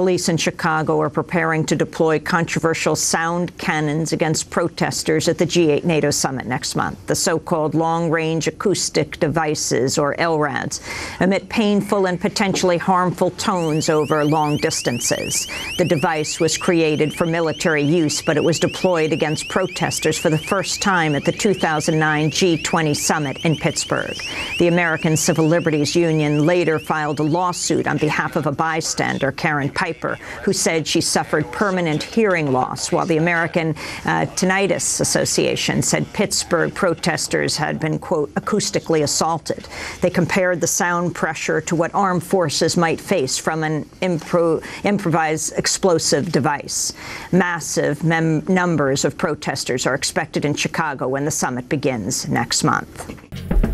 police in Chicago are preparing to deploy controversial sound cannons against protesters at the G8 NATO Summit next month. The so-called long-range acoustic devices, or LRADs, emit painful and potentially harmful tones over long distances. The device was created for military use, but it was deployed against protesters for the first time at the 2009 G20 Summit in Pittsburgh. The American Civil Liberties Union later filed a lawsuit on behalf of a bystander, Karen Piper, who said she suffered permanent hearing loss, while the American Tinnitus Association said Pittsburgh protesters had been, quote, acoustically assaulted. They compared the sound pressure to what armed forces might face from an improvised explosive device. Massive numbers of protesters are expected in Chicago when the summit begins next month.